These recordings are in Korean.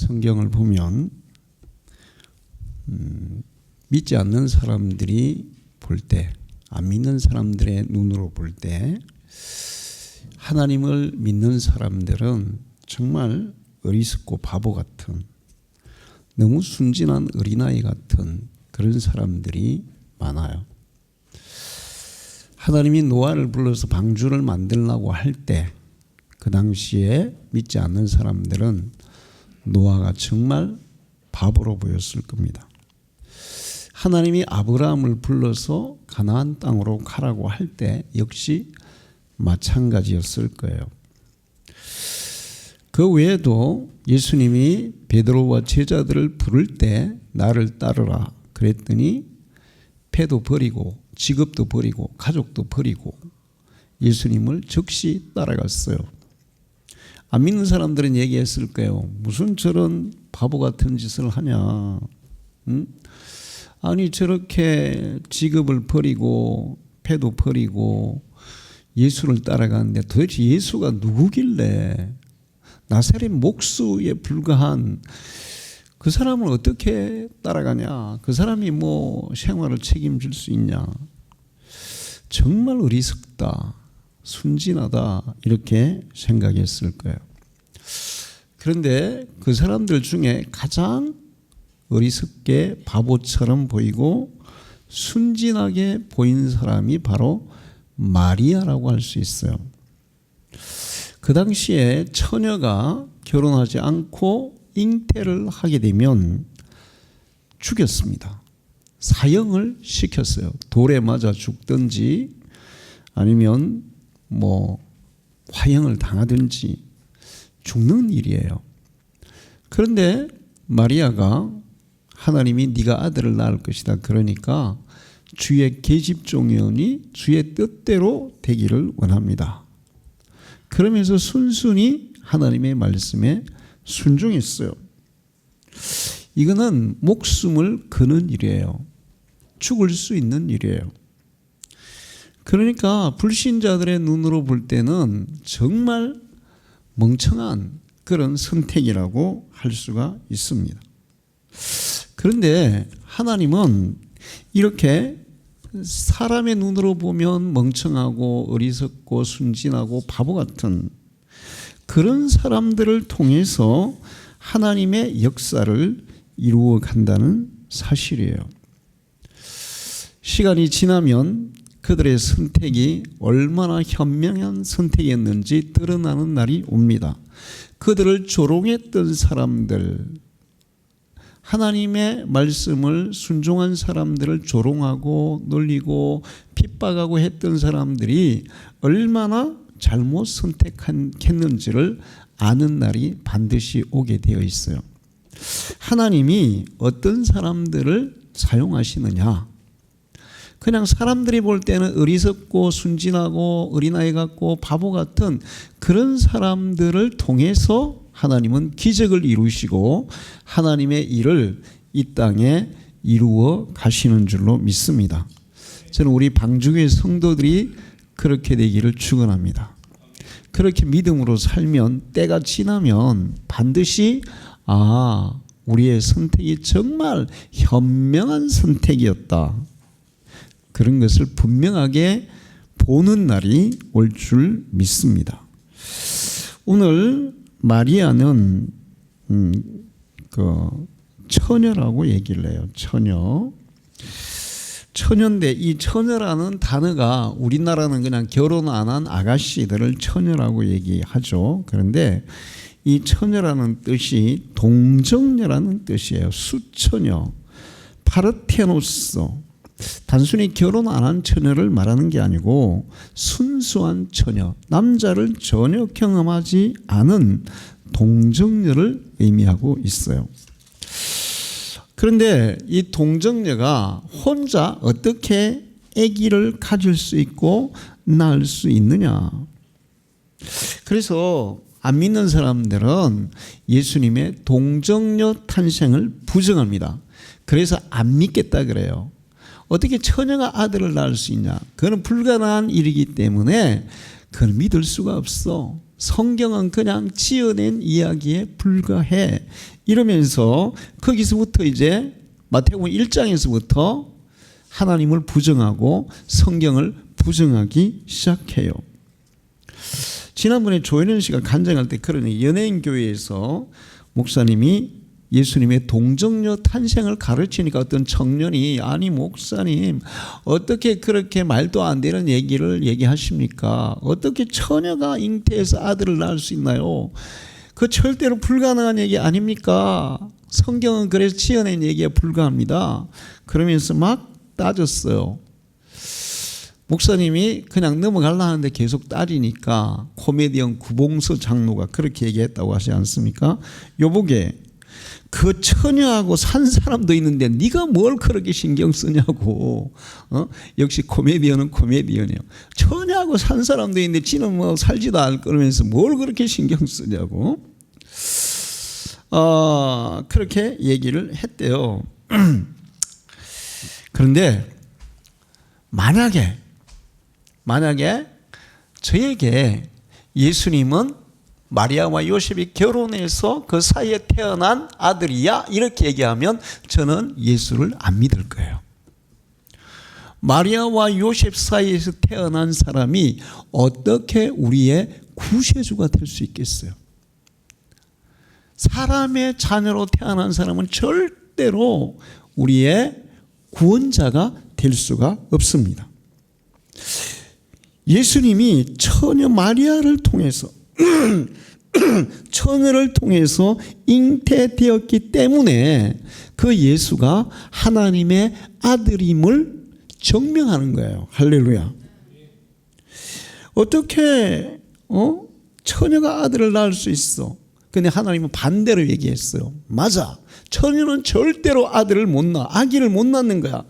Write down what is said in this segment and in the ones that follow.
성경을 보면 믿지 않는 사람들이 볼 때, 안 믿는 사람들의 눈으로 볼 때 하나님을 믿는 사람들은 정말 어리석고 바보 같은, 너무 순진한 어린아이 같은 그런 사람들이 많아요. 하나님이 노아를 불러서 방주를 만들라고 할 때 그 당시에 믿지 않는 사람들은 노아가 정말 바보로 보였을 겁니다. 하나님이 아브라함을 불러서 가나안 땅으로 가라고 할 때 역시 마찬가지였을 거예요. 그 외에도 예수님이 베드로와 제자들을 부를 때 나를 따르라 그랬더니 패도 버리고 직업도 버리고 가족도 버리고 예수님을 즉시 따라갔어요. 안 믿는 사람들은 얘기했을 거예요. 무슨 저런 바보 같은 짓을 하냐. 응? 아니 저렇게 직업을 버리고 패도 버리고 예수를 따라가는데 도대체 예수가 누구길래 나사렛 목수에 불과한 그 사람을 어떻게 따라가냐. 그 사람이 뭐 생활을 책임질 수 있냐. 정말 어리석다, 순진하다 이렇게 생각했을 거예요. 그런데 그 사람들 중에 가장 어리석게 바보처럼 보이고 순진하게 보인 사람이 바로 마리아라고 할 수 있어요. 그 당시에 처녀가 결혼하지 않고 잉태를 하게 되면 죽였습니다. 사형을 시켰어요. 돌에 맞아 죽든지 아니면 뭐 화형을 당하든지 죽는 일이에요. 그런데 마리아가 하나님이 네가 아들을 낳을 것이다 그러니까 주의 계집종이오니 주의 뜻대로 되기를 원합니다. 그러면서 순순히 하나님의 말씀에 순종했어요. 이거는 목숨을 거는 일이에요. 죽을 수 있는 일이에요. 그러니까 불신자들의 눈으로 볼 때는 정말 멍청한 그런 선택이라고 할 수가 있습니다. 그런데 하나님은 이렇게 사람의 눈으로 보면 멍청하고 어리석고 순진하고 바보 같은 그런 사람들을 통해서 하나님의 역사를 이루어 간다는 사실이에요. 시간이 지나면 그들의 선택이 얼마나 현명한 선택이었는지 드러나는 날이 옵니다. 그들을 조롱했던 사람들, 하나님의 말씀을 순종한 사람들을 조롱하고 놀리고 핍박하고 했던 사람들이 얼마나 잘못 선택했는지를 아는 날이 반드시 오게 되어 있어요. 하나님이 어떤 사람들을 사용하시느냐? 그냥 사람들이 볼 때는 어리석고 순진하고 어린아이 같고 바보 같은 그런 사람들을 통해서 하나님은 기적을 이루시고 하나님의 일을 이 땅에 이루어 가시는 줄로 믿습니다. 저는 우리 방주교회 성도들이 그렇게 되기를 축원합니다. 그렇게 믿음으로 살면 때가 지나면 반드시 우리의 선택이 정말 현명한 선택이었다. 그런 것을 분명하게 보는 날이 올 줄 믿습니다. 오늘 마리아는 처녀라고 얘기를 해요. 처녀인데 이 처녀라는 단어가 우리나라는 그냥 결혼 안 한 아가씨들을 처녀라고 얘기하죠. 그런데 이 처녀라는 뜻이 동정녀라는 뜻이에요. 수처녀, 파르테노스. 단순히 결혼 안 한 처녀를 말하는 게 아니고 순수한 처녀, 남자를 전혀 경험하지 않은 동정녀를 의미하고 있어요. 그런데 이 동정녀가 혼자 어떻게 아기를 가질 수 있고 낳을 수 있느냐? 그래서 안 믿는 사람들은 예수님의 동정녀 탄생을 부정합니다. 그래서 안 믿겠다 그래요. 어떻게 처녀가 아들을 낳을 수 있냐? 그건 불가능한 일이기 때문에 그걸 믿을 수가 없어. 성경은 그냥 지어낸 이야기에 불과해. 이러면서 거기서부터 이제 마태복음 1장에서부터 하나님을 부정하고 성경을 부정하기 시작해요. 지난번에 조현현 씨가 간증할 때 그러니 연예인 교회에서 목사님이 예수님의 동정녀 탄생을 가르치니까 어떤 청년이 아니 목사님 어떻게 그렇게 말도 안 되는 얘기를 얘기하십니까? 어떻게 처녀가 잉태해서 아들을 낳을 수 있나요? 그 절대로 불가능한 얘기 아닙니까? 성경은 그래서 지어낸 얘기에 불과합니다. 그러면서 막 따졌어요. 목사님이 그냥 넘어가려 하는데 계속 따지니까 코미디언 구봉서 장로가 그렇게 얘기했다고 하지 않습니까? 요복에 그 처녀하고 산 사람도 있는데 네가 뭘 그렇게 신경 쓰냐고. 역시 코미디언은 코미디언이에요. 처녀하고 산 사람도 있는데 지는 뭐 살지도 않을 거면서 뭘 그렇게 신경 쓰냐고. 그렇게 얘기를 했대요. 그런데 만약에 저에게 예수님은 마리아와 요셉이 결혼해서 그 사이에 태어난 아들이야 이렇게 얘기하면 저는 예수를 안 믿을 거예요. 마리아와 요셉 사이에서 태어난 사람이 어떻게 우리의 구세주가 될 수 있겠어요? 사람의 자녀로 태어난 사람은 절대로 우리의 구원자가 될 수가 없습니다. 예수님이 처녀 마리아를 통해서 처녀를 통해서 잉태되었기 때문에 그 예수가 하나님의 아들임을 증명하는 거예요. 할렐루야. 어떻게 처녀가 아들을 낳을 수 있어? 근데 하나님은 반대로 얘기했어요. 맞아. 처녀는 절대로 아들을 못 낳아. 아기를 못 낳는 거야.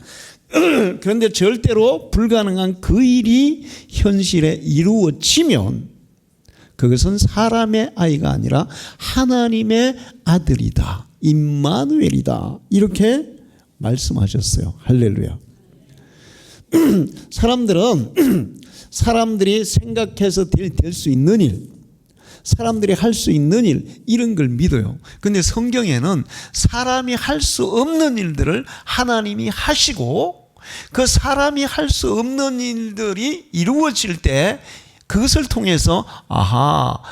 그런데 절대로 불가능한 그 일이 현실에 이루어지면 그것은 사람의 아이가 아니라 하나님의 아들이다. 임마누엘이다. 이렇게 말씀하셨어요. 할렐루야. 사람들이 생각해서 될 수 있는 일, 사람들이 할 수 있는 일, 이런 걸 믿어요. 근데 성경에는 사람이 할 수 없는 일들을 하나님이 하시고 그 사람이 할 수 없는 일들이 이루어질 때 그것을 통해서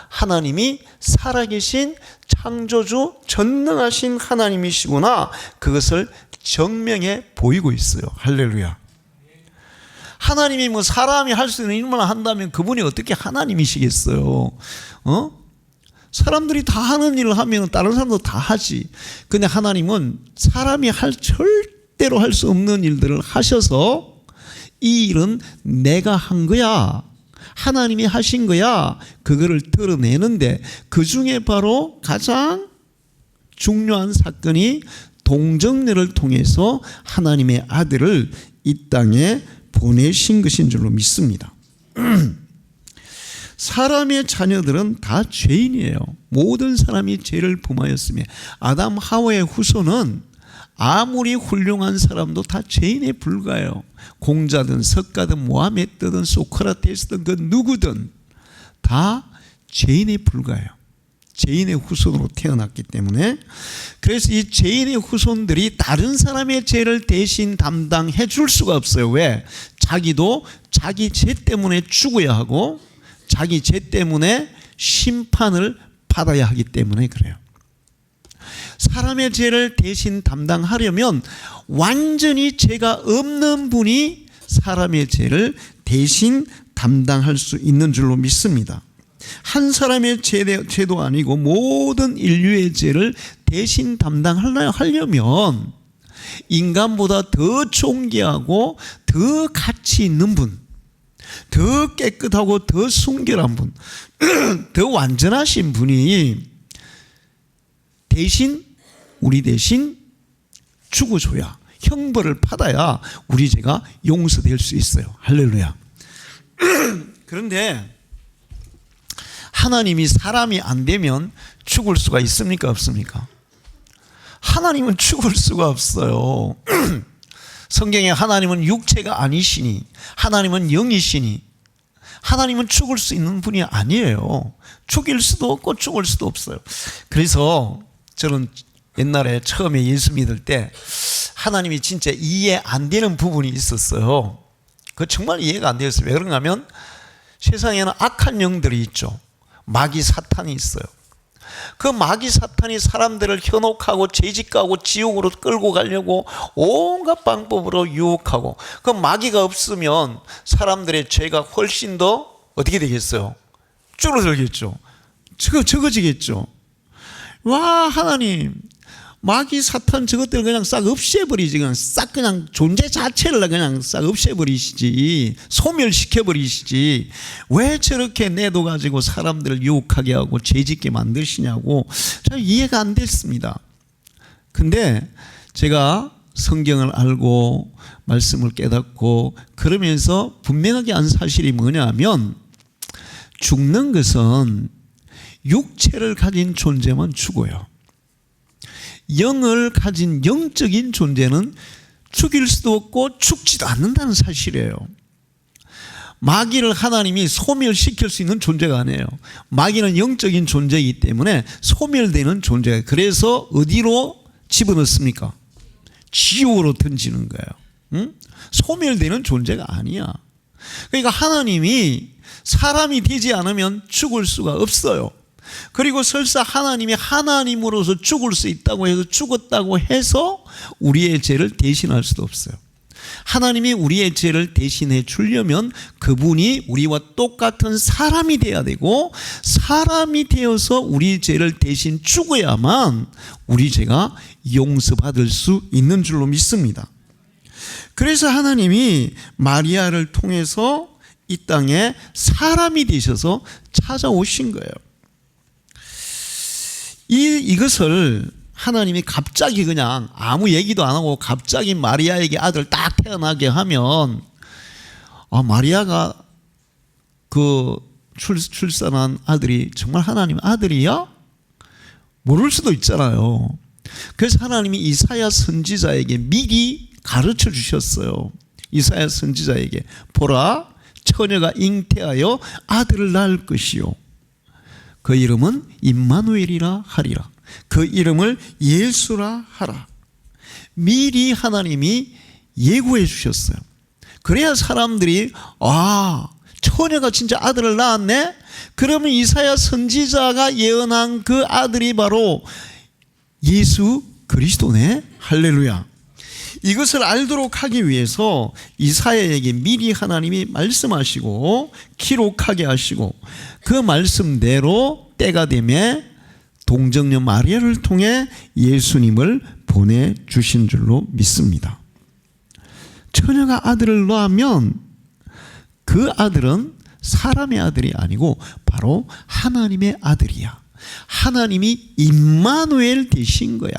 하나님이 살아계신 창조주 전능하신 하나님이시구나, 그것을 증명해 보이고 있어요. 할렐루야. 하나님이 뭐 사람이 할 수 있는 일만 한다면 그분이 어떻게 하나님이시겠어요? 사람들이 다 하는 일을 하면 다른 사람도 다 하지. 근데 하나님은 사람이 절대로 할 수 없는 일들을 하셔서 이 일은 내가 한 거야, 하나님이 하신 거야, 그거를 드러내는데 그 중에 바로 가장 중요한 사건이 동정녀를 통해서 하나님의 아들을 이 땅에 보내신 것인 줄로 믿습니다. 사람의 자녀들은 다 죄인이에요. 모든 사람이 죄를 범하였으며 아담 하와의 후손은 아무리 훌륭한 사람도 다 죄인에 불과해요. 공자든 석가든 모하메드든 소크라테스든 그 누구든 다 죄인에 불과해요. 죄인의 후손으로 태어났기 때문에. 그래서 이 죄인의 후손들이 다른 사람의 죄를 대신 담당해 줄 수가 없어요. 왜? 자기도 자기 죄 때문에 죽어야 하고 자기 죄 때문에 심판을 받아야 하기 때문에 그래요. 사람의 죄를 대신 담당하려면 완전히 죄가 없는 분이 사람의 죄를 대신 담당할 수 있는 줄로 믿습니다. 한 사람의 죄도 아니고 모든 인류의 죄를 대신 담당하려면 인간보다 더 존귀하고 더 가치 있는 분, 더 깨끗하고 더 순결한 분, 더 완전하신 분이 우리 대신 죽어줘야, 형벌을 받아야 우리 죄가 용서될 수 있어요. 할렐루야. 그런데 하나님이 사람이 안 되면 죽을 수가 있습니까? 없습니까? 하나님은 죽을 수가 없어요. 성경에 하나님은 육체가 아니시니, 하나님은 영이시니, 하나님은 죽을 수 있는 분이 아니에요. 죽일 수도 없고 죽을 수도 없어요. 그래서 저는 옛날에 처음에 예수 믿을 때 하나님이 진짜 이해 안 되는 부분이 있었어요. 그 정말 이해가 안 되었어요. 왜 그런가 하면 세상에는 악한 영들이 있죠. 마귀 사탄이 있어요. 그 마귀 사탄이 사람들을 현혹하고 죄짓고 지옥으로 끌고 가려고 온갖 방법으로 유혹하고, 그 마귀가 없으면 사람들의 죄가 훨씬 더 어떻게 되겠어요? 줄어들겠죠. 적어지겠죠. 와, 하나님, 마귀 사탄 저것들 그냥 싹 없애버리지. 그냥 싹 그냥 존재 자체를 그냥 싹 없애버리시지. 소멸시켜버리시지. 왜 저렇게 내둬가지고 사람들을 유혹하게 하고 죄짓게 만드시냐고 잘 이해가 안 됐습니다. 근데 제가 성경을 알고 말씀을 깨닫고 그러면서 분명하게 한 사실이 뭐냐면, 죽는 것은 육체를 가진 존재만 죽어요. 영을 가진 영적인 존재는 죽일 수도 없고 죽지도 않는다는 사실이에요. 마귀를 하나님이 소멸시킬 수 있는 존재가 아니에요. 마귀는 영적인 존재이기 때문에 소멸되는 존재예요. 그래서 어디로 집어넣습니까? 지옥으로 던지는 거예요. 응? 소멸되는 존재가 아니야. 그러니까 하나님이 사람이 되지 않으면 죽을 수가 없어요. 그리고 설사 하나님이 하나님으로서 죽을 수 있다고 해서 죽었다고 해서 우리의 죄를 대신할 수도 없어요. 하나님이 우리의 죄를 대신해 주려면 그분이 우리와 똑같은 사람이 되어야 되고, 사람이 되어서 우리 죄를 대신 죽어야만 우리 죄가 용서받을 수 있는 줄로 믿습니다. 그래서 하나님이 마리아를 통해서 이 땅에 사람이 되셔서 찾아오신 거예요. 이것을 하나님이 갑자기 그냥 아무 얘기도 안 하고 갑자기 마리아에게 아들 딱 태어나게 하면, 마리아가 그 출산한 아들이 정말 하나님 아들이야? 모를 수도 있잖아요. 그래서 하나님이 이사야 선지자에게 미리 가르쳐 주셨어요. 이사야 선지자에게, 보라, 처녀가 잉태하여 아들을 낳을 것이요, 그 이름은 임마누엘이라 하리라. 그 이름을 예수라 하라. 미리 하나님이 예고해 주셨어요. 그래야 사람들이 처녀가 진짜 아들을 낳았네? 그러면 이사야 선지자가 예언한 그 아들이 바로 예수 그리스도네? 할렐루야. 이것을 알도록 하기 위해서 이사야에게 미리 하나님이 말씀하시고 기록하게 하시고, 그 말씀대로 때가 되면 동정녀 마리아를 통해 예수님을 보내주신 줄로 믿습니다. 처녀가 아들을 낳으면 그 아들은 사람의 아들이 아니고 바로 하나님의 아들이야. 하나님이 임마누엘 되신 거야.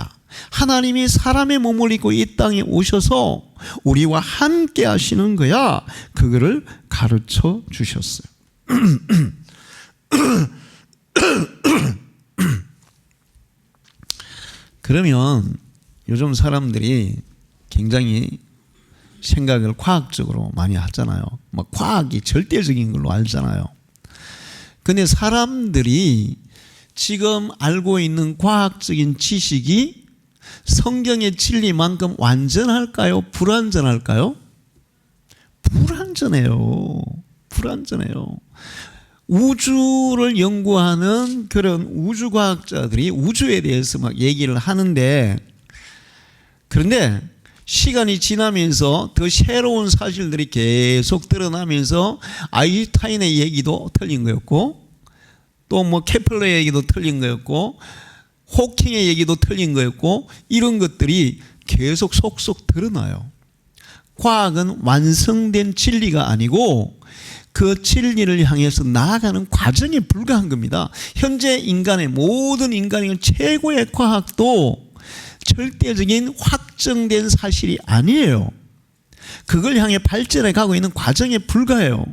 하나님이 사람의 몸을 입고 이 땅에 오셔서 우리와 함께 하시는 거야. 그거를 가르쳐 주셨어요. 그러면 요즘 사람들이 굉장히 생각을 과학적으로 많이 하잖아요. 막 과학이 절대적인 걸로 알잖아요. 근데 사람들이 지금 알고 있는 과학적인 지식이 성경의 진리만큼 완전할까요? 불완전할까요? 불완전해요. 불완전해요. 우주를 연구하는 그런 우주과학자들이 우주에 대해서 막 얘기를 하는데, 그런데 시간이 지나면서 더 새로운 사실들이 계속 드러나면서 아인슈타인의 얘기도 틀린 거였고, 또 뭐 케플러의 얘기도 틀린 거였고, 호킹의 얘기도 틀린 거였고, 이런 것들이 계속 속속 드러나요. 과학은 완성된 진리가 아니고 그 진리를 향해서 나아가는 과정에 불과한 겁니다. 현재 인간의 모든 인간의 최고의 과학도 절대적인 확정된 사실이 아니에요. 그걸 향해 발전해 가고 있는 과정에 불과해요.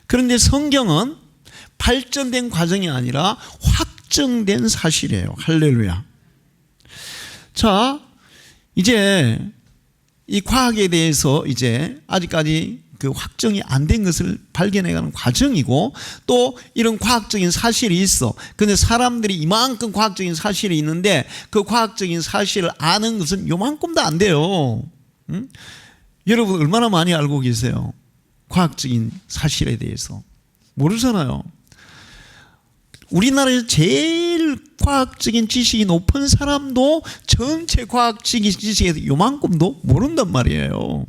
그런데 성경은 발전된 과정이 아니라 확정된 사실이에요. 할렐루야. 자, 이제 이 과학에 대해서 이제 아직까지 그 확정이 안 된 것을 발견해가는 과정이고, 또 이런 과학적인 사실이 있어. 근데 사람들이 이만큼 과학적인 사실이 있는데 그 과학적인 사실을 아는 것은 요만큼도 안 돼요. 응? 여러분 얼마나 많이 알고 계세요? 과학적인 사실에 대해서 모르잖아요. 우리나라에서 제일 과학적인 지식이 높은 사람도 전체 과학적인 지식에서 요만큼도 모른단 말이에요.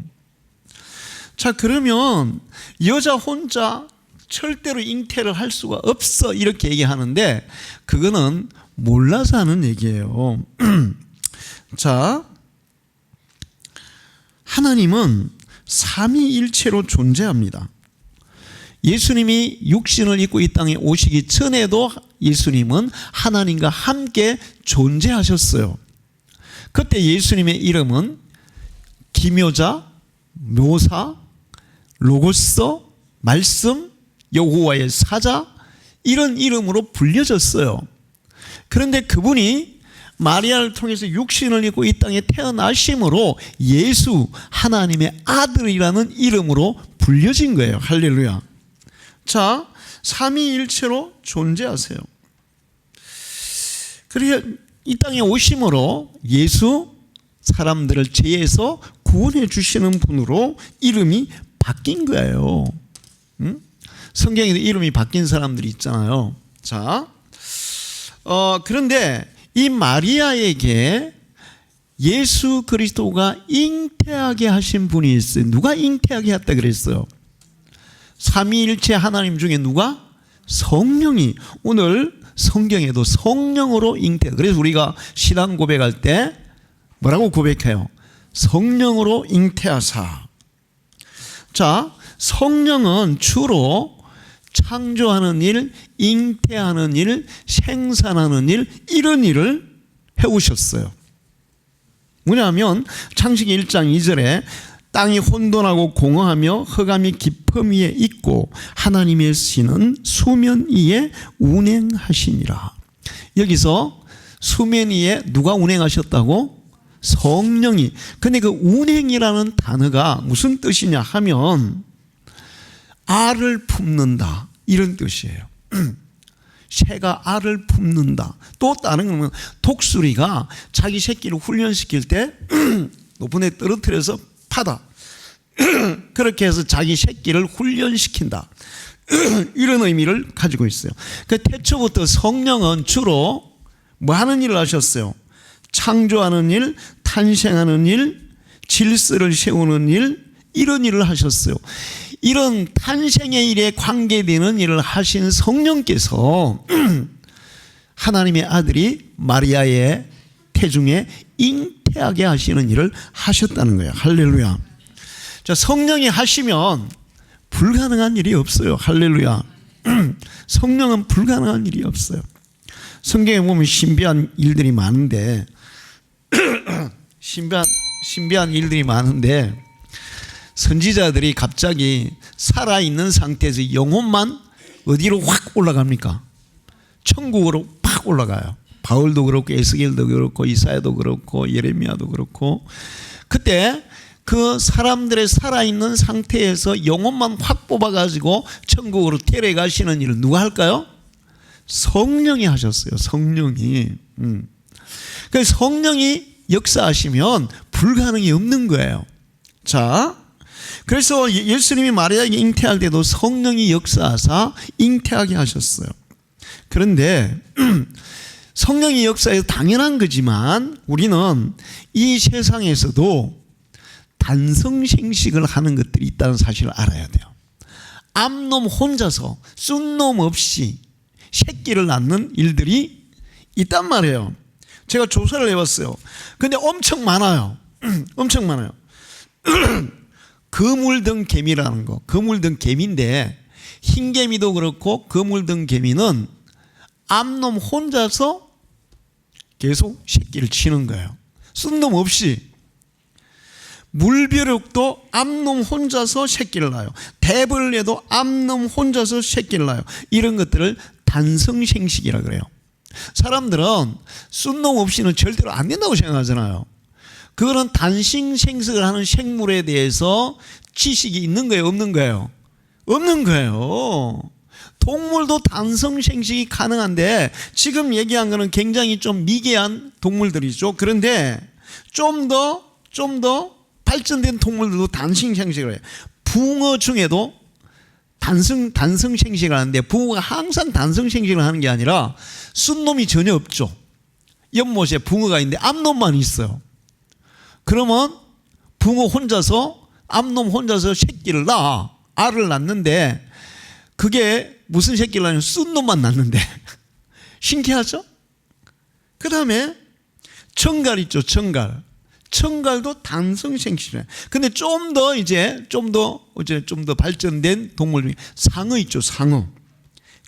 자, 그러면 여자 혼자 절대로 잉태를 할 수가 없어 이렇게 얘기하는데 그거는 몰라서 하는 얘기예요. 자, 하나님은 삼위일체로 존재합니다. 예수님이 육신을 입고 이 땅에 오시기 전에도 예수님은 하나님과 함께 존재하셨어요. 그때 예수님의 이름은 기묘자, 묘사, 로고스, 말씀, 여호와의 사자, 이런 이름으로 불려졌어요. 그런데 그분이 마리아를 통해서 육신을 입고 이 땅에 태어나심으로 예수, 하나님의 아들이라는 이름으로 불려진 거예요. 할렐루야. 자, 삼위일체로 존재하세요. 그래서 이 땅에 오심으로 예수, 사람들을 죄에서 구원해 주시는 분으로 이름이 바뀐 거예요. 응? 성경에도 이름이 바뀐 사람들이 있잖아요. 자, 그런데 이 마리아에게 예수 그리스도가 잉태하게 하신 분이 있어요. 누가 잉태하게 했다 그랬어요? 삼위일체 하나님 중에 누가? 성령이. 오늘 성경에도 성령으로 잉태. 그래서 우리가 신앙 고백할 때 뭐라고 고백해요? 성령으로 잉태하사. 자, 성령은 주로 창조하는 일, 잉태하는 일, 생산하는 일, 이런 일을 해오셨어요. 뭐냐면 창세기 1장 2절에 땅이 혼돈하고 공허하며 흑암이 깊음 위에 있고 하나님의 신은 수면 위에 운행하시니라. 여기서 수면 위에 누가 운행하셨다고? 성령이. 근데 그 운행이라는 단어가 무슨 뜻이냐 하면 알을 품는다 이런 뜻이에요. 새가 알을 품는다. 또 다른 거는 독수리가 자기 새끼를 훈련시킬 때 높은 데 떨어뜨려서 파다. 그렇게 해서 자기 새끼를 훈련시킨다. 이런 의미를 가지고 있어요. 그 태초부터 성령은 주로 뭐 하는 일을 하셨어요? 창조하는 일, 탄생하는 일, 질서를 세우는 일, 이런 일을 하셨어요. 이런 탄생의 일에 관계되는 일을 하신 성령께서 하나님의 아들이 마리아의 태중에 잉태하게 하시는 일을 하셨다는 거예요. 할렐루야. 자, 성령이 하시면 불가능한 일이 없어요. 할렐루야. 성령은 불가능한 일이 없어요. 성경에 보면 신비한 일들이 많은데 신비한 일들이 많은데 선지자들이 갑자기 살아있는 상태에서 영혼만 어디로 확 올라갑니까? 천국으로 팍 올라가요. 바울도 그렇고 에스겔도 그렇고 이사야도 그렇고 예레미야도 그렇고. 그때 그 사람들의 살아있는 상태에서 영혼만 확 뽑아가지고 천국으로 데려가시는 일을 누가 할까요? 성령이 하셨어요. 성령이. 그래서 성령이 역사하시면 불가능이 없는 거예요. 자, 그래서 예수님이 마리아에게 잉태할 때도 성령이 역사하사 잉태하게 하셨어요. 그런데 성령이 역사해서 당연한 거지만 우리는 이 세상에서도 단성생식을 하는 것들이 있다는 사실을 알아야 돼요. 암놈 혼자서 쏜놈 없이 새끼를 낳는 일들이 있단 말이에요. 제가 조사를 해봤어요. 근데 엄청 많아요. 엄청 많아요. 거물등 개미라는 거. 거물등 개미인데 흰개미도 그렇고 거물등 개미는 암놈 혼자서 계속 새끼를 치는 거예요. 쏜놈 없이. 물벼룩도 암놈 혼자서 새끼를 낳아요. 대벌레도 암놈 혼자서 새끼를 낳아요. 이런 것들을 단성생식이라 그래요. 사람들은 쏜놈 없이는 절대로 안 된다고 생각하잖아요. 그거는 단식 생식을 하는 생물에 대해서 지식이 있는 거예요, 없는 거예요? 없는 거예요. 동물도 단성 생식이 가능한데 지금 얘기한 거는 굉장히 좀 미개한 동물들이죠. 그런데 좀 더 발전된 동물들도 단식 생식을 해요. 붕어 중에도 단성 생식을 하는데 붕어가 항상 단성 생식을 하는 게 아니라 순놈이 전혀 없죠. 연못에 붕어가 있는데 암놈만 있어요. 그러면 붕어 혼자서 암놈 혼자서 새끼를 낳아. 알을 낳는데 그게 무슨 새끼를 낳냐면 순놈만 낳는데 신기하죠? 그 다음에 청갈 있죠. 청갈도 단성 생식이에요. 근데 좀 더 발전된 동물 중에 상어 있죠. 상어.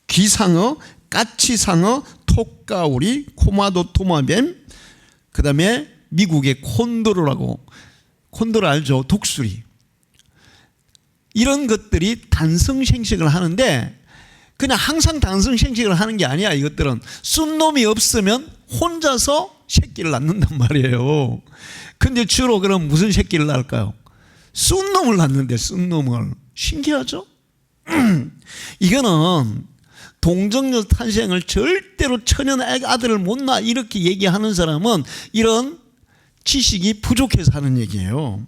귀상어, 까치상어, 톡가오리, 코마도 토마뱀, 그 다음에 미국의 콘도르라고, 콘도르 알죠? 독수리. 이런 것들이 단성 생식을 하는데 그냥 항상 단성 생식을 하는 게 아니야. 이것들은 순놈이 없으면 혼자서 새끼를 낳는단 말이에요. 근데 주로 그럼 무슨 새끼를 낳을까요? 순놈을 낳는데, 순놈을. 신기하죠? 이거는 동정녀 탄생을 절대로 천연 아들을 못 낳아 이렇게 얘기하는 사람은 이런 지식이 부족해서 하는 얘기예요.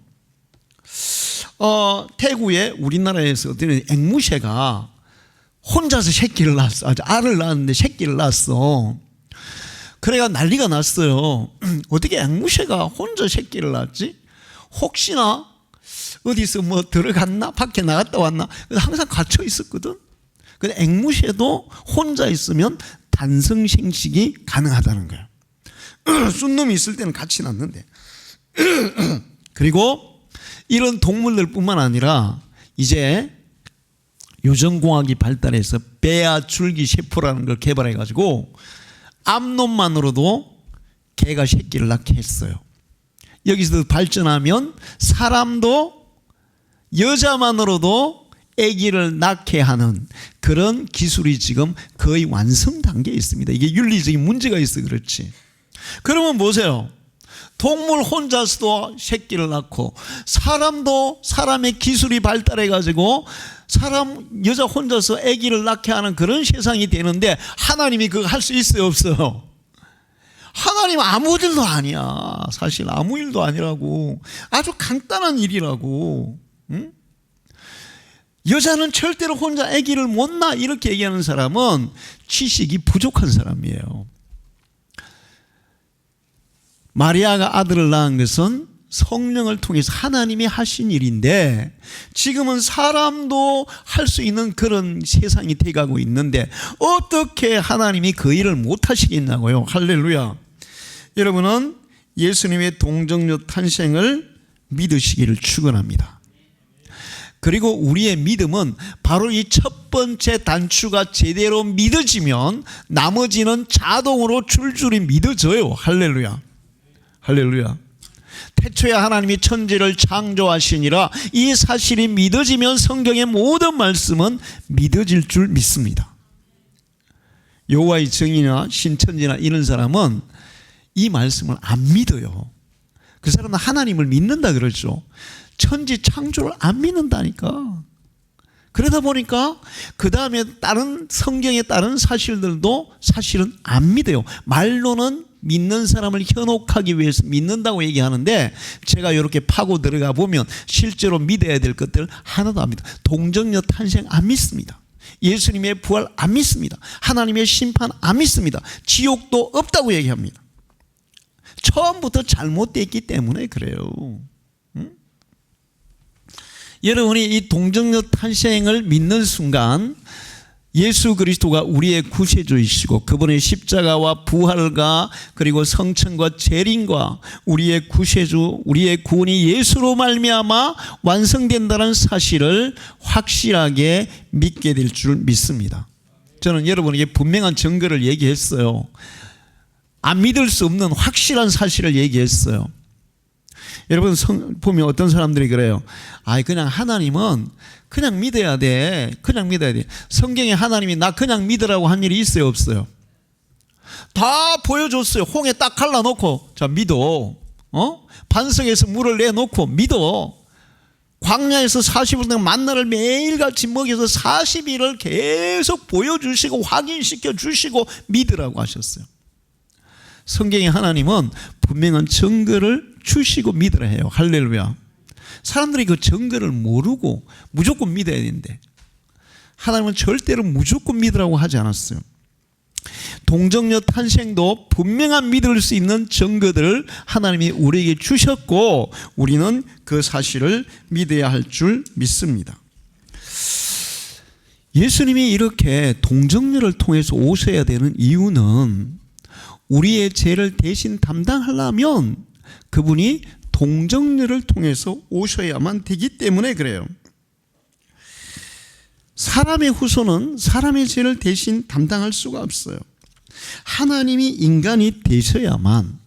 태국에 우리나라에서 어떤 앵무새가 혼자서 새끼를 낳았어. 알을 낳았는데 새끼를 낳았어. 그래가 난리가 났어요. 어떻게 앵무새가 혼자 새끼를 낳았지? 혹시나 어디서 뭐 들어갔나? 밖에 나갔다 왔나? 항상 갇혀 있었거든. 근데 앵무새도 혼자 있으면 단성 생식이 가능하다는 거예요. 순놈이 있을 때는 같이 낳는데. 그리고 이런 동물들 뿐만 아니라 이제 요정공학이 발달해서 배아 줄기 세포라는 걸 개발해 가지고 암놈만으로도 개가 새끼를 낳게 했어요. 여기서 발전하면 사람도 여자만으로도 아기를 낳게 하는 그런 기술이 지금 거의 완성 단계에 있습니다. 이게 윤리적인 문제가 있어 그렇지. 그러면 보세요. 동물 혼자서도 새끼를 낳고 사람도 사람의 기술이 발달해 가지고 여자 혼자서 아기를 낳게 하는 그런 세상이 되는데 하나님이 그거 할 수 있어요, 없어요? 하나님은 아무 일도 아니야. 사실 아무 일도 아니라고. 아주 간단한 일이라고. 응? 여자는 절대로 혼자 아기를 못 낳아 이렇게 얘기하는 사람은 지식이 부족한 사람이에요. 마리아가 아들을 낳은 것은 성령을 통해서 하나님이 하신 일인데 지금은 사람도 할 수 있는 그런 세상이 돼가고 있는데 어떻게 하나님이 그 일을 못 하시겠냐고요. 할렐루야. 여러분은 예수님의 동정녀 탄생을 믿으시기를 축원합니다. 그리고 우리의 믿음은 바로 이 첫 번째 단추가 제대로 믿어지면 나머지는 자동으로 줄줄이 믿어져요. 할렐루야. 할렐루야. 태초에 하나님이 천지를 창조하시니라 이 사실이 믿어지면 성경의 모든 말씀은 믿어질 줄 믿습니다. 여호와의 증인이나 신천지나 이런 사람은 이 말씀을 안 믿어요. 그 사람은 하나님을 믿는다 그러죠. 천지 창조를 안 믿는다니까. 그러다 보니까 그 다음에 다른 성경에 따른 사실들도 사실은 안 믿어요. 말로는 믿는 사람을 현혹하기 위해서 믿는다고 얘기하는데 제가 이렇게 파고 들어가 보면 실제로 믿어야 될 것들 하나도 안 믿어요. 동정녀 탄생 안 믿습니다. 예수님의 부활 안 믿습니다. 하나님의 심판 안 믿습니다. 지옥도 없다고 얘기합니다. 처음부터 잘못됐기 때문에 그래요. 응? 여러분이 이 동정녀 탄생을 믿는 순간 예수 그리스도가 우리의 구세주이시고 그분의 십자가와 부활과 그리고 성천과 재림과 우리의 구세주 우리의 구원이 예수로 말미암아 완성된다는 사실을 확실하게 믿게 될 줄 믿습니다. 저는 여러분에게 분명한 증거를 얘기했어요. 안 믿을 수 없는 확실한 사실을 얘기했어요. 여러분 보면 어떤 사람들이 그래요. 그냥 하나님은 그냥 믿어야 돼. 그냥 믿어야 돼. 성경에 하나님이 나 그냥 믿으라고 한 일이 있어요, 없어요? 다 보여줬어요. 홍에 딱 갈라놓고 자 믿어. 반석에서 물을 내놓고 믿어. 광야에서 40일 동안 만나를 매일같이 먹여서 40일을 계속 보여주시고 확인시켜 주시고 믿으라고 하셨어요. 성경에 하나님은 분명한 증거를 주시고 믿으라 해요. 할렐루야. 사람들이 그 증거를 모르고 무조건 믿어야 되는데 하나님은 절대로 무조건 믿으라고 하지 않았어요. 동정녀 탄생도 분명한 믿을 수 있는 증거들을 하나님이 우리에게 주셨고 우리는 그 사실을 믿어야 할 줄 믿습니다. 예수님이 이렇게 동정녀를 통해서 오셔야 되는 이유는 우리의 죄를 대신 담당하려면 그분이 동정녀를 통해서 오셔야만 되기 때문에 그래요. 사람의 후손은 사람의 죄를 대신 담당할 수가 없어요. 하나님이 인간이 되셔야만,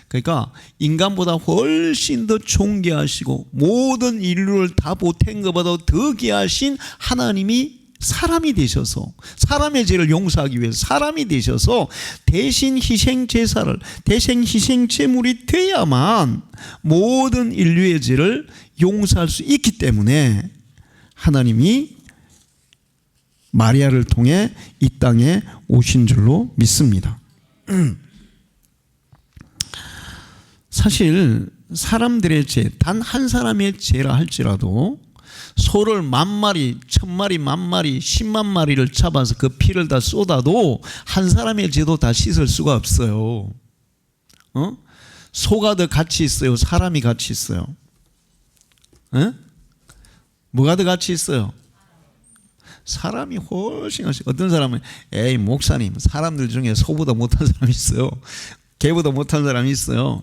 그러니까 인간보다 훨씬 더 존귀하시고 모든 인류를 다 보탠 것보다 더 귀하신 하나님이 사람이 되셔서 사람의 죄를 용서하기 위해서 사람이 되셔서 대신 희생 제사를 대신 희생 제물이 돼야만 모든 인류의 죄를 용서할 수 있기 때문에 하나님이 마리아를 통해 이 땅에 오신 줄로 믿습니다. 사실 사람들의 죄, 단 한 사람의 죄라 할지라도 소를 10,000마리, 1,000마리, 10,000마리, 10만 마리를 잡아서 그 피를 다 쏟아도 한 사람의 죄도 다 씻을 수가 없어요. 소가 더 가치 있어요? 사람이 가치 있어요? 뭐가 더 가치 있어요? 사람이 훨씬 어떤 사람은 에이 목사님 사람들 중에 소보다 못한 사람이 있어요. 개보다 못한 사람이 있어요.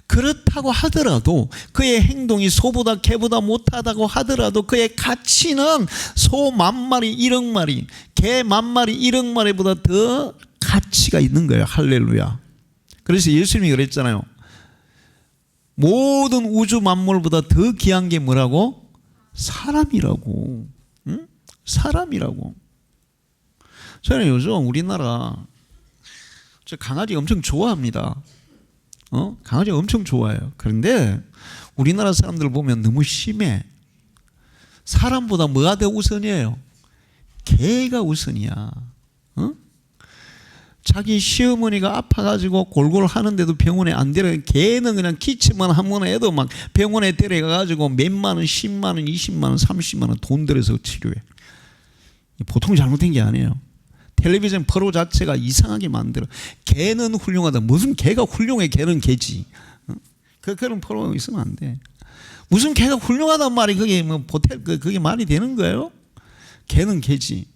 그렇다고 하더라도 그의 행동이 소보다 개보다 못하다고 하더라도 그의 가치는 소 10,000마리 1억 마리 개 10,000마리 1억 마리보다 더 가치가 있는 거예요. 할렐루야. 그래서 예수님이 그랬잖아요. 모든 우주 만물보다 더 귀한 게 뭐라고? 사람이라고. 응? 사람이라고. 저는 요즘 우리나라 저 강아지 엄청 좋아합니다. 강아지 엄청 좋아해요. 그런데 우리나라 사람들 보면 너무 심해. 사람보다 뭐가 더 우선이에요? 개가 우선이야. 자기 시어머니가 아파가지고 골골 하는데도 병원에 안 데려. 개는 그냥 기침만 한번 해도 막 병원에 데려가가지고 몇만 원, 10만 원, 20만 원, 30만 원 돈 들여서 치료해. 보통 잘못된 게 아니에요. 텔레비전 프로 자체가 이상하게 만들어. 개는 훌륭하다. 무슨 개가 훌륭해? 개는 개지. 그런 프로 있으면 안 돼. 무슨 개가 훌륭하단 말이 그게 뭐 그게 말이 되는 거예요? 개는 개지.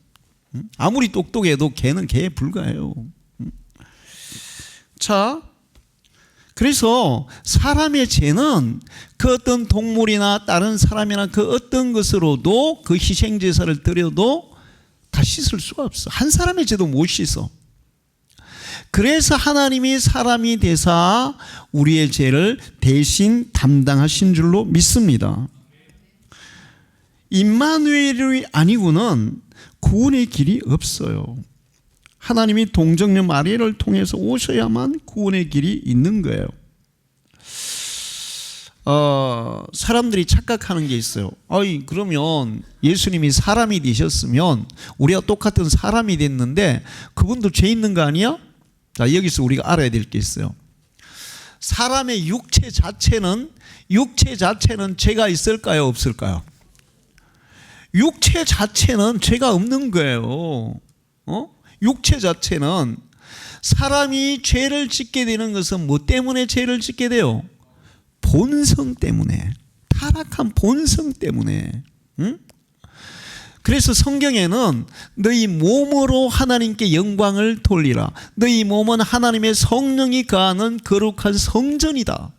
아무리 똑똑해도 개는 개에 불과해요. 자, 그래서 사람의 죄는 그 어떤 동물이나 다른 사람이나 그 어떤 것으로도 그 희생제사를 드려도 다 씻을 수가 없어. 한 사람의 죄도 못 씻어. 그래서 하나님이 사람이 되사 우리의 죄를 대신 담당하신 줄로 믿습니다. 임마누엘이 아니고는 구원의 길이 없어요. 하나님이 동정녀 마리아를 통해서 오셔야만 구원의 길이 있는 거예요. 사람들이 착각하는 게 있어요. 그러면 예수님이 사람이 되셨으면 우리가 똑같은 사람이 됐는데 그분도 죄 있는 거 아니야? 자, 여기서 우리가 알아야 될 게 있어요. 사람의 육체 자체는 죄가 있을까요? 없을까요? 육체 자체는 죄가 없는 거예요. 육체 자체는 사람이 죄를 짓게 되는 것은 뭐 때문에 죄를 짓게 돼요? 본성 때문에. 타락한 본성 때문에. 그래서 성경에는 너희 몸으로 하나님께 영광을 돌리라. 너희 몸은 하나님의 성령이 거하는 거룩한 성전이다.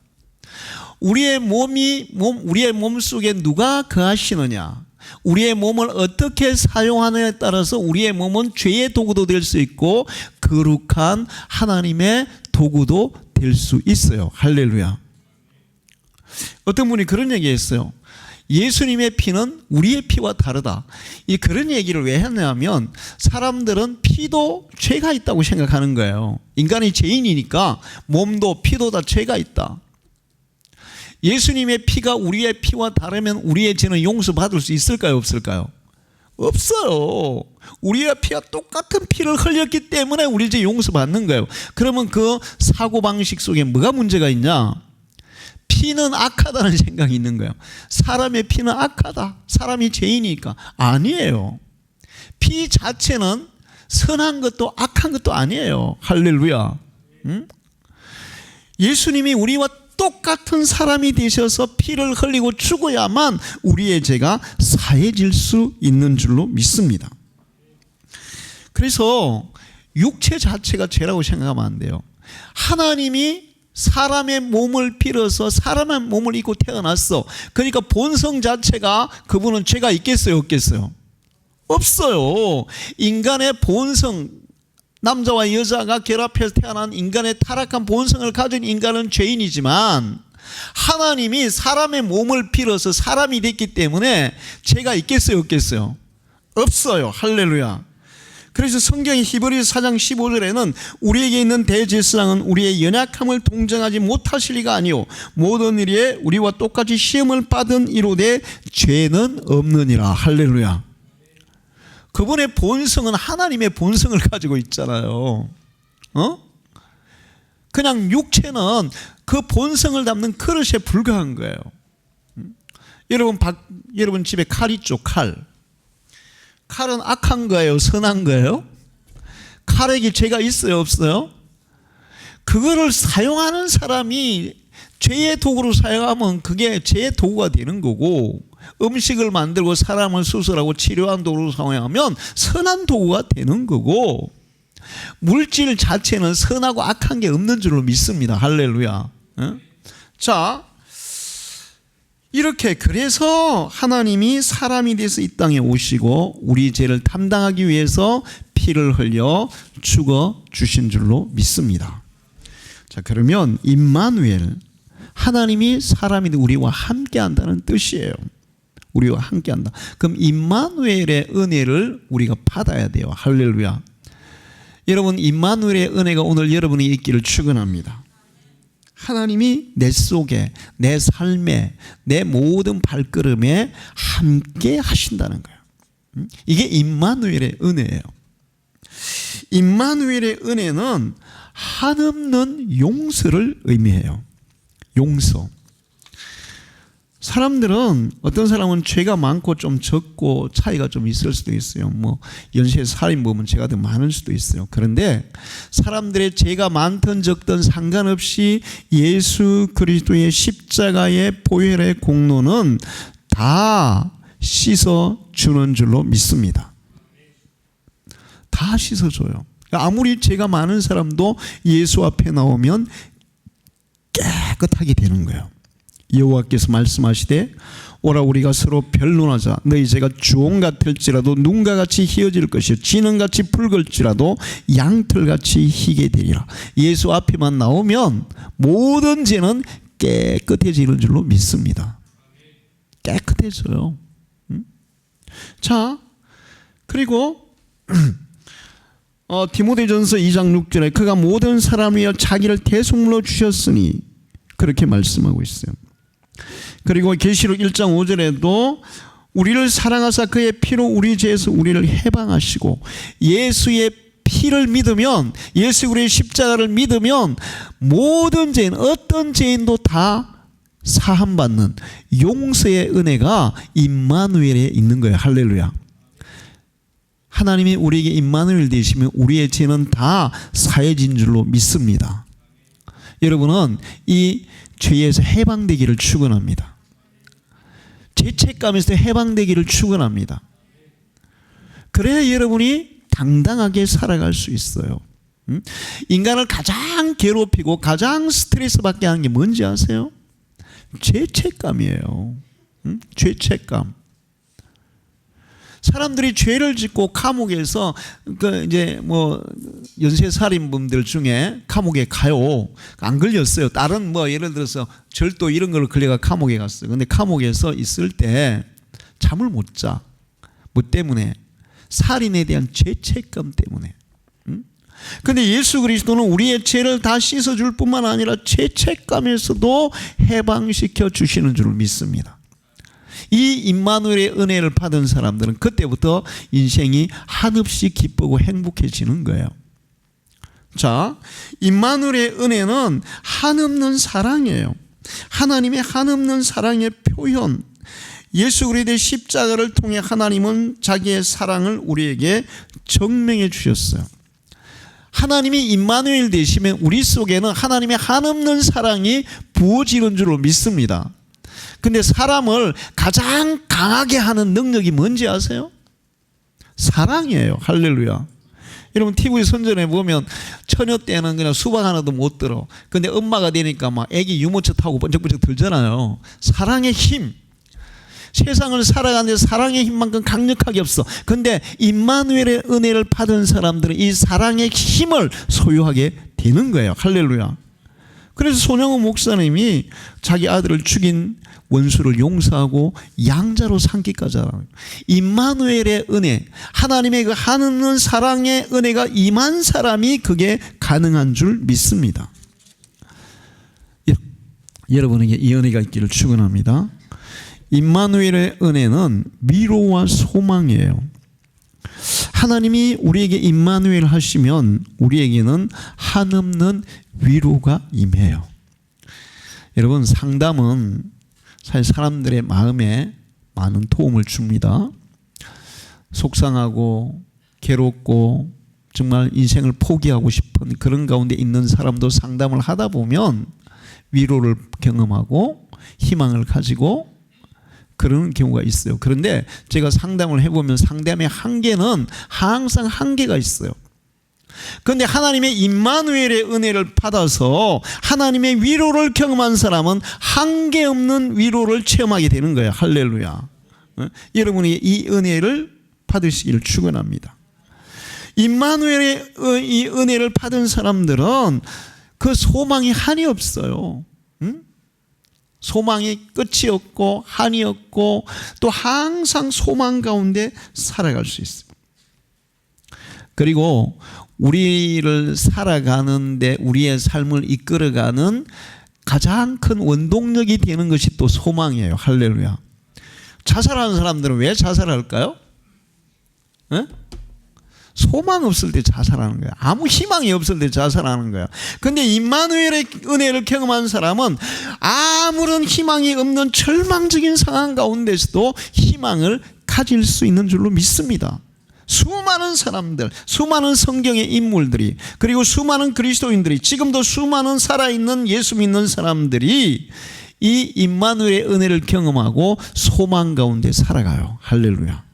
우리의 몸 속에 누가 거하시느냐? 우리의 몸을 어떻게 사용하느냐에 따라서 우리의 몸은 죄의 도구도 될 수 있고 거룩한 하나님의 도구도 될 수 있어요. 할렐루야. 어떤 분이 그런 얘기했어요. 예수님의 피는 우리의 피와 다르다. 그런 얘기를 왜 했냐면 사람들은 피도 죄가 있다고 생각하는 거예요. 인간이 죄인이니까 몸도 피도 다 죄가 있다. 예수님의 피가 우리의 피와 다르면 우리의 죄는 용서받을 수 있을까요? 없을까요? 없어요. 우리의 피와 똑같은 피를 흘렸기 때문에 우리 죄 용서받는 거예요. 그러면 그 사고방식 속에 뭐가 문제가 있냐? 피는 악하다는 생각이 있는 거예요. 사람의 피는 악하다. 사람이 죄인이니까. 아니에요. 피 자체는 선한 것도 악한 것도 아니에요. 할렐루야. 응? 예수님이 우리와 똑같은 사람이 되셔서 피를 흘리고 죽어야만 우리의 죄가 사해질 수 있는 줄로 믿습니다. 그래서 육체 자체가 죄라고 생각하면 안 돼요. 하나님이 사람의 몸을 빌어서 사람의 몸을 입고 태어났어. 그러니까 본성 자체가 그분은 죄가 있겠어요? 없겠어요? 없어요. 인간의 본성, 남자와 여자가 결합해서 태어난 인간의 타락한 본성을 가진 인간은 죄인이지만 하나님이 사람의 몸을 빌어서 사람이 됐기 때문에 죄가 있겠어요? 없겠어요? 없어요. 할렐루야. 그래서 성경의 히브리서 4장 15절에는 우리에게 있는 대제사장은 우리의 연약함을 동정하지 못하실 리가 아니요 모든 일에 우리와 똑같이 시험을 받은 이로되 죄는 없느니라. 할렐루야. 그분의 본성은 하나님의 본성을 가지고 있잖아요. 그냥 육체는 그 본성을 담는 그릇에 불과한 거예요. 여러분 집에 칼 있죠? 칼은 악한 거예요? 선한 거예요? 칼에게 죄가 있어요? 없어요? 그거를 사용하는 사람이 죄의 도구로 사용하면 그게 죄의 도구가 되는 거고, 음식을 만들고 사람을 수술하고 치료한 도구로 사용하면 선한 도구가 되는 거고, 물질 자체는 선하고 악한 게 없는 줄로 믿습니다. 할렐루야. 자, 이렇게 그래서 하나님이 사람이 돼서 이 땅에 오시고 우리 죄를 담당하기 위해서 피를 흘려 죽어 주신 줄로 믿습니다. 자, 그러면 임마누엘, 하나님이 사람이 우리와 함께 한다는 뜻이에요. 우리와 함께 한다. 그럼 임마누엘의 은혜를 우리가 받아야 돼요. 할렐루야. 여러분, 임마누엘의 은혜가 오늘 여러분이 있기를 축원합니다. 하나님이 내 속에, 내 삶에, 내 모든 발걸음에 함께 하신다는 거예요. 이게 임마누엘의 은혜예요. 임마누엘의 은혜는 한없는 용서를 의미해요. 용서. 사람들은, 어떤 사람은 죄가 많고 좀 적고 차이가 좀 있을 수도 있어요. 뭐 연쇄 살인 보면 죄가 더 많을 수도 있어요. 그런데 사람들의 죄가 많든 적든 상관없이 예수 그리스도의 십자가의 보혈의 공로는 다 씻어주는 줄로 믿습니다. 다 씻어줘요. 아무리 죄가 많은 사람도 예수 앞에 나오면 깨끗하게 되는 거예요. 여호와께서 말씀하시되 오라 우리가 서로 변론하자. 너희 죄가 주홍 같을지라도 눈과 같이 희어질 것이요 진홍같이 붉을지라도 양털같이 희게 되리라. 예수 앞에만 나오면 모든 죄는 깨끗해지는 줄로 믿습니다. 깨끗해져요. 자, 그리고 디모데전서 2장 6절에 그가 모든 사람을 위하여 자기를 대속물로 주셨으니 그렇게 말씀하고 있어요. 그리고 계시록 1장 5절에도 우리를 사랑하사 그의 피로 우리 죄에서 우리를 해방하시고, 예수의 피를 믿으면, 예수 그리스도의 십자가를 믿으면 모든 죄인, 어떤 죄인도 다 사함받는 용서의 은혜가 임마누엘에 있는 거예요. 할렐루야. 하나님이 우리에게 임마누엘 되시면 우리의 죄는 다 사해진 줄로 믿습니다. 여러분은 이 죄에서 해방되기를 축원합니다. 죄책감에서 해방되기를 축원합니다. 그래야 여러분이 당당하게 살아갈 수 있어요. 인간을 가장 괴롭히고 가장 스트레스 받게 하는 게 뭔지 아세요? 죄책감이에요. 죄책감. 사람들이 죄를 짓고 감옥에서 이제 뭐 연쇄살인범들 중에 감옥에 가요. 안 걸렸어요. 다른 뭐 예를 들어서 절도 이런 걸로 걸려가 감옥에 갔어요. 근데 감옥에서 있을 때 잠을 못 자. 뭐 때문에? 살인에 대한 죄책감 때문에. 근데 예수 그리스도는 우리의 죄를 다 씻어줄 뿐만 아니라 죄책감에서도 해방시켜 주시는 줄 믿습니다. 이 임마누엘의 은혜를 받은 사람들은 그때부터 인생이 한없이 기쁘고 행복해지는 거예요. 자, 임마누엘의 은혜는 한없는 사랑이에요. 하나님의 한없는 사랑의 표현. 예수 그리스도의 십자가를 통해 하나님은 자기의 사랑을 우리에게 증명해 주셨어요. 하나님이 임마누엘 되시면 우리 속에는 하나님의 한없는 사랑이 부어지는 줄로 믿습니다. 근데 사람을 가장 강하게 하는 능력이 뭔지 아세요? 사랑이에요. 할렐루야. 여러분 TV 선전해 보면 처녀 때는 그냥 수박 하나도 못 들어. 근데 엄마가 되니까 막 애기 유모차 타고 번쩍번쩍 들잖아요. 사랑의 힘. 세상을 살아가는데 사랑의 힘만큼 강력하게 없어. 근데 임마누엘의 은혜를 받은 사람들은 이 사랑의 힘을 소유하게 되는 거예요. 할렐루야. 그래서 손영호 목사님이 자기 아들을 죽인 원수를 용서하고 양자로 삼기까지 하라고. 임마누엘의 은혜, 하나님의 그 한없는 사랑의 은혜가 임한 사람이 그게 가능한 줄 믿습니다. 여러분에게 이 은혜가 있기를 축원합니다. 임마누엘의 은혜는 위로와 소망이에요. 하나님이 우리에게 임마누엘 하시면 우리에게는 한없는 위로가 임해요. 여러분, 상담은 사실 사람들의 마음에 많은 도움을 줍니다. 속상하고 괴롭고 정말 인생을 포기하고 싶은 그런 가운데 있는 사람도 상담을 하다 보면 위로를 경험하고 희망을 가지고 그런 경우가 있어요. 그런데 제가 상담을 해보면 상담의 한계는 항상 한계가 있어요. 그런데 하나님의 임마누엘의 은혜를 받아서 하나님의 위로를 경험한 사람은 한계 없는 위로를 체험하게 되는 거예요. 할렐루야. 여러분이 이 은혜를 받으시기를 축원합니다. 임마누엘의 이 은혜를 받은 사람들은 그 소망이 한이 없어요. 소망이 끝이 없고 한이 없고 또 항상 소망 가운데 살아갈 수 있어요. 그리고 우리를 살아가는데 우리의 삶을 이끌어가는 가장 큰 원동력이 되는 것이 또 소망이에요. 할렐루야. 자살하는 사람들은 왜 자살할까요? 소망 없을 때 자살하는 거야. 아무 희망이 없을 때 자살하는 거야. 근데 임마누엘의 은혜를 경험한 사람은 아무런 희망이 없는 절망적인 상황 가운데서도 희망을 가질 수 있는 줄로 믿습니다. 수많은 사람들, 수많은 성경의 인물들이, 그리고 수많은 그리스도인들이, 지금도 수많은 살아있는 예수 믿는 사람들이 이 임마누엘의 은혜를 경험하고 소망 가운데 살아가요. 할렐루야.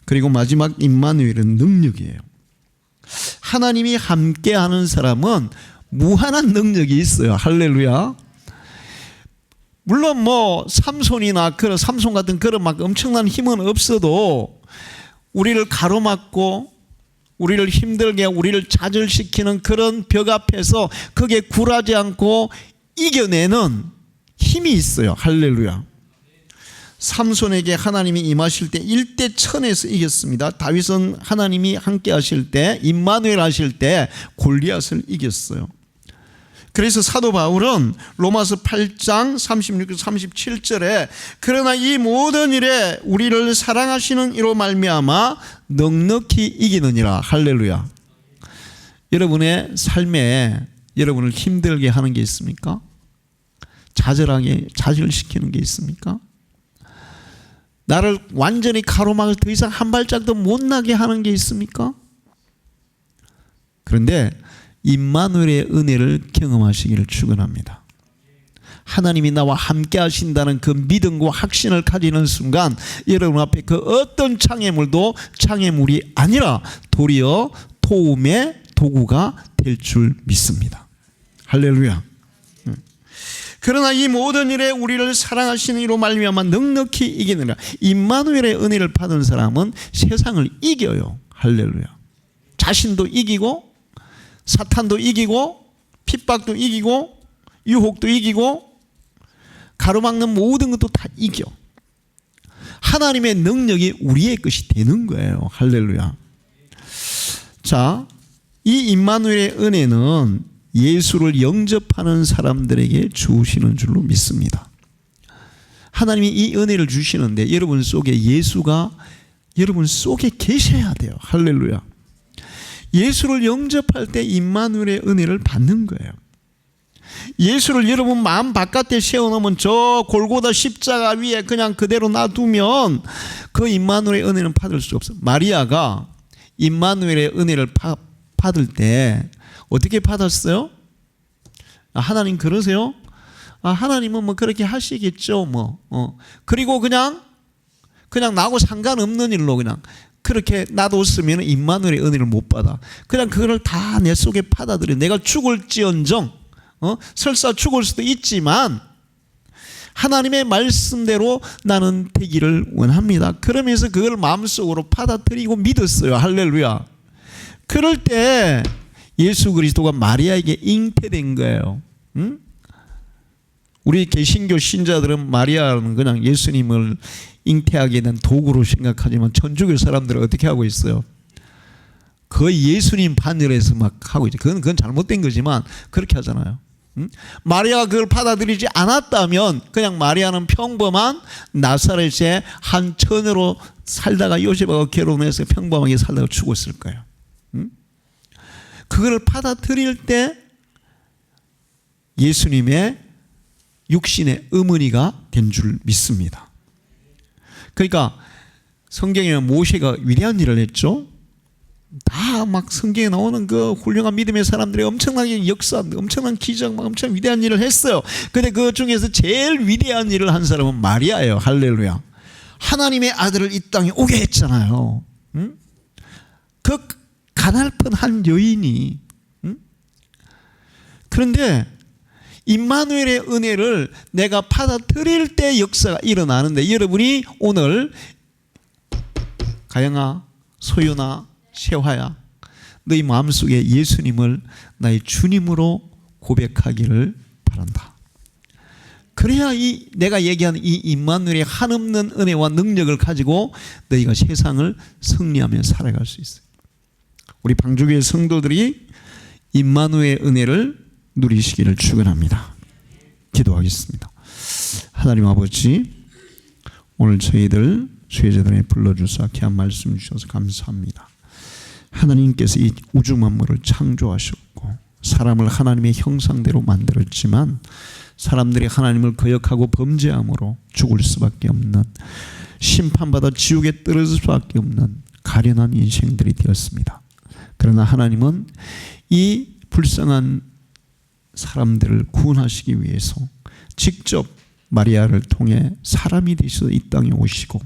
그리고 마지막 임마누엘은 능력이에요. 하나님이 함께하는 사람은 무한한 능력이 있어요. 할렐루야. 물론 뭐 삼손이나 그런 삼손 같은 그런 막 엄청난 힘은 없어도 우리를 가로막고 우리를 힘들게 우리를 좌절시키는 그런 벽 앞에서 그게 굴하지 않고 이겨내는 힘이 있어요. 할렐루야. 삼손에게 하나님이 임하실 때 1대 1000에서 이겼습니다. 다윗은 하나님이 함께 하실 때, 임마누엘 하실 때 골리앗을 이겼어요. 그래서 사도 바울은 로마서 8장 36절 37절에 그러나 이 모든 일에 우리를 사랑하시는 이로 말미암아 넉넉히 이기느니라. 할렐루야. 여러분의 삶에 여러분을 힘들게 하는 게 있습니까? 좌절시키는 게 있습니까? 나를 완전히 가로막을 더 이상 한 발짝도 못 나게 하는 게 있습니까? 그런데 임마누엘의 은혜를 경험하시기를 축원합니다. 하나님이 나와 함께 하신다는 그 믿음과 확신을 가지는 순간 여러분 앞에 그 어떤 장애물도 장애물이 아니라 도리어 도움의 도구가 될 줄 믿습니다. 할렐루야. 그러나 이 모든 일에 우리를 사랑하시는 이로 말미암아 넉넉히 이기느라. 임마누엘의 은혜를 받은 사람은 세상을 이겨요. 할렐루야. 자신도 이기고 사탄도 이기고 핍박도 이기고 유혹도 이기고 가로막는 모든 것도 다 이겨. 하나님의 능력이 우리의 것이 되는 거예요. 할렐루야. 자, 이 임마누엘의 은혜는 예수를 영접하는 사람들에게 주시는 줄로 믿습니다. 하나님이 이 은혜를 주시는데 여러분 속에 예수가 여러분 속에 계셔야 돼요. 할렐루야. 예수를 영접할 때 임마누엘의 은혜를 받는 거예요. 예수를 여러분 마음 바깥에 세워놓으면 저 골고다 십자가 위에 그냥 그대로 놔두면 그 임마누엘의 은혜는 받을 수 없어요. 마리아가 임마누엘의 은혜를 받을 때 어떻게 받았어요? 하나님 그러세요? 하나님은 뭐 그렇게 하시겠죠 그리고 그냥 나하고 상관없는 일로 그냥 그렇게 놔뒀으면 임마누엘의 은혜를 못 받아. 그냥 그걸 다 내 속에 받아들여. 내가 죽을지언정 설사 죽을 수도 있지만 하나님의 말씀대로 나는 되기를 원합니다. 그러면서 그걸 마음속으로 받아들이고 믿었어요. 할렐루야. 그럴 때 예수 그리스도가 마리아에게 잉태된 거예요. 응? 우리 개신교 신자들은 마리아는 그냥 예수님을 잉태하게 된 도구로 생각하지만 천주교 사람들은 어떻게 하고 있어요? 거의 예수님 반열에서 막 하고 있죠. 그건 잘못된 거지만 그렇게 하잖아요. 응? 마리아가 그걸 받아들이지 않았다면 그냥 마리아는 평범한 나사렛의 한 처녀로 살다가 요셉하고 결혼해서 평범하게 살다가 죽었을 거예요. 응? 그걸 받아들일 때 예수님의 육신의 어머니가 된 줄 믿습니다. 그러니까 성경에 모세가 위대한 일을 했죠. 다 막 성경에 나오는 그 훌륭한 믿음의 사람들이 엄청나게 역사, 엄청난 기적, 엄청 위대한 일을 했어요. 근데 그 중에서 제일 위대한 일을 한 사람은 마리아예요. 할렐루야. 하나님의 아들을 이 땅에 오게 했잖아요. 응? 그 가냘픈 한 여인이. 응? 그런데 임마누엘의 은혜를 내가 받아들일 때 역사가 일어나는데 여러분이 오늘 가영아, 소윤아, 세화야 너희 마음속에 예수님을 나의 주님으로 고백하기를 바란다. 그래야 내가 얘기하는 이 임마누엘의 한없는 은혜와 능력을 가지고 너희가 세상을 승리하며 살아갈 수 있어요. 우리 방주교회 성도들이 임마누엘의 은혜를 누리시기를 축원합니다. 기도하겠습니다. 하나님 아버지, 오늘 저희들 수혜자들에 불러주사 귀한 말씀 주셔서 감사합니다. 하나님께서 이 우주 만물을 창조하셨고 사람을 하나님의 형상대로 만들었지만 사람들이 하나님을 거역하고 범죄함으로 죽을 수밖에 없는, 심판받아 지옥에 떨어질 수밖에 없는 가련한 인생들이 되었습니다. 그러나 하나님은 이 불쌍한 사람들을 구원하시기 위해서 직접 마리아를 통해 사람이 되셔서 이 땅에 오시고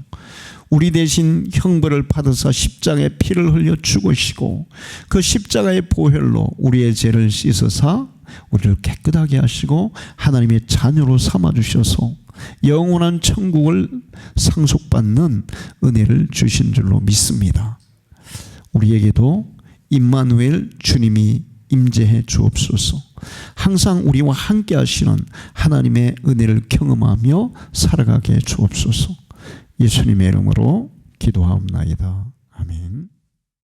우리 대신 형벌을 받으사 십자가에 피를 흘려 죽으시고 그 십자가의 보혈로 우리의 죄를 씻으사 우리를 깨끗하게 하시고 하나님의 자녀로 삼아주셔서 영원한 천국을 상속받는 은혜를 주신 줄로 믿습니다. 우리에게도 임마누엘 주님이 임재해 주옵소서. 항상 우리와 함께 하시는 하나님의 은혜를 경험하며 살아가게 해 주옵소서. 예수님의 이름으로 기도하옵나이다. 아멘.